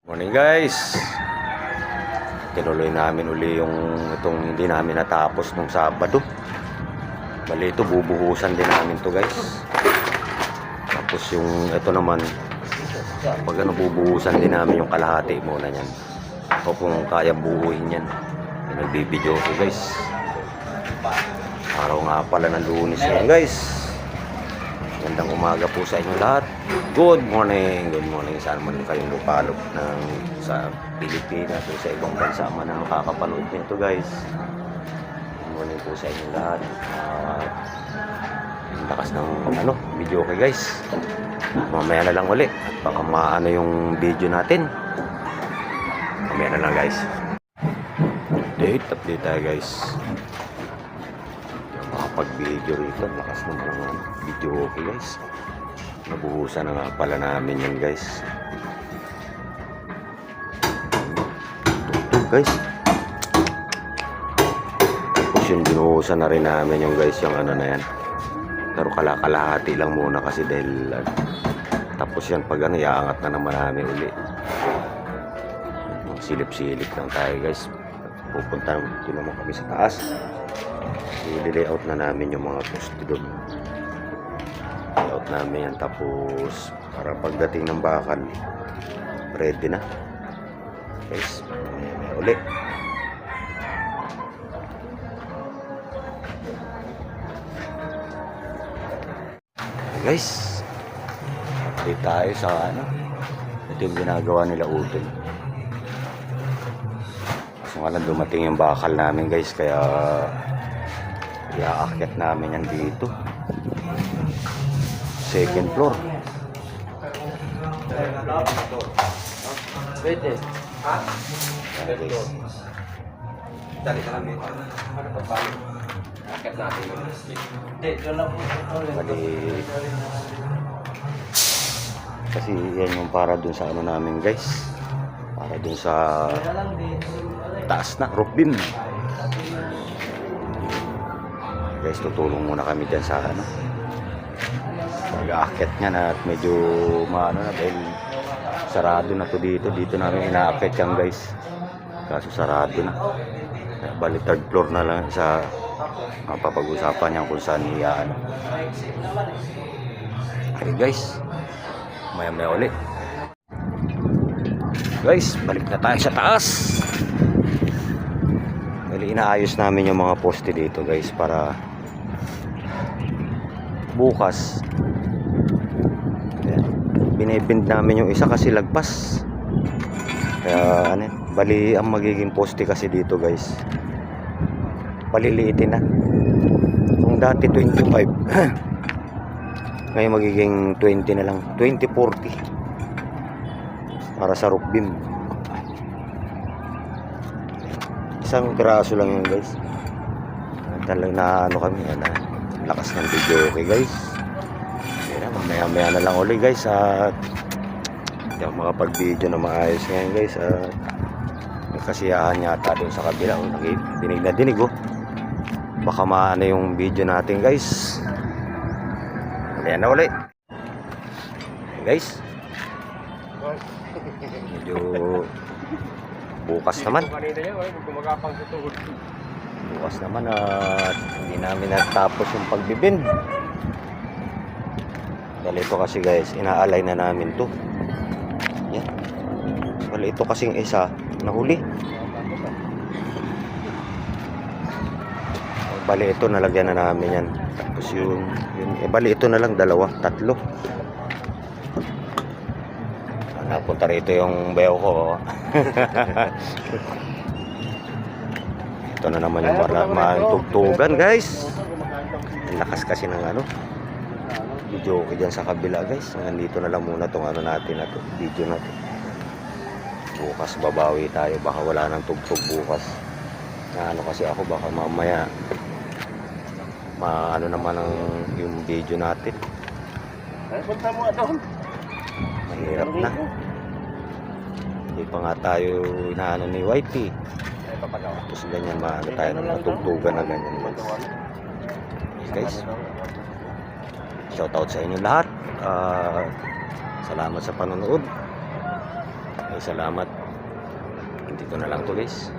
Morning guys, tinuloy namin uli itong hindi namin natapos nung Sabado. Bali ito bubuhusan din namin to guys. Tapos yung ito naman, pag bubuhusan din namin yung kalahati muna yan. O kung kaya buhuin yan, nagbibideo ko guys. Araw nga pala ng Lunes yan guys. Magandang umaga po sa inyo lahat. Good morning. Saan man kayong lupalop sa Pilipinas o sa ibang bansa man na makakapanood nito guys. Good morning po sa inyo lahat. Lakas ng video okay guys. Mamaya na lang uli. At baka maano yung video natin. Mamaya na lang guys. Update tayo guys. Makapag-video rito. Lakas ng video okay guys. Nabuhusan na nga pala namin yan guys. Tugtog guys. Tapos yung binuhusan na rin namin yung guys yung na yan. Pero kalahati lang muna kasi dahil tapos yan pag iaangat na naman namin uli. Silip-silip lang tayo guys. Pupunta naman kami sa taas. I-layout na namin yung mga poste doon. Layout namin yan, tapos para pagdating ng bakal ready na guys. Uli guys, update tayo sa ito yung ginagawa nila Udol. So nga lang dumating yung bakal namin guys, kaya iaakyat namin yan dito. Second floor. Pwede. Ha? Ayan guys. Dali ka namin. Ano pa ba? Akit natin. Hindi, doon lang po. Bali, kasi yan yung para dun sa namin guys. Para dun sa taas na roof beam. Guys, tutulong muna kami dyan sa pag-aakyat niya na at medyo na dahil sarado na to dito namin inaakyat yan guys, kaso sarado na. Bali third floor na lang sa mapapag-usapan yan kung saan okay guys, maya ulit guys, balik na tayo sa taas. Bali inaayos namin yung mga poste dito guys para bukas binibind namin yung isa kasi lagpas, kaya bali ang magiging poste kasi dito guys paliliitin na. Kung dati 25 ngayon magiging 20 na lang, 20-40 para sa roof beam. Isang piraso lang yun guys. Talagang kami lakas ng video okay guys. Maya na lang ulit guys. Hindi ako makapag-video na maayos ngayon guys. May kasiyahan yata dun sa kabila. Dinig na dinig baka maano yung video natin guys. Maya na ulit guys. Medyo bukas naman at hindi namin natapos yung pagbibind. Dahil ito kasi guys, inaalay na namin to. Yan. Dahil ito kasing isa nahuli. Bali ito nalagyan na namin yan. Tapos bali ito na lang tatlo. Napunta rito yung bayaw ko. Ito na naman yung tugtugan guys. Lakas kasi ng video ko dyan sa kabila guys. Nandito na lang muna itong natin video natin. Bukas babawi tayo, baka wala nang tugtog bukas. Kasi ako baka mamaya naman yung video natin. Mahirap na. Hindi pa nga tayo ni YT. Tapos ganyan tayo ng natugtugan na ganyan guys. Shoutout sa inyo lahat. Salamat sa panonood. Salamat. Dito na lang to guys.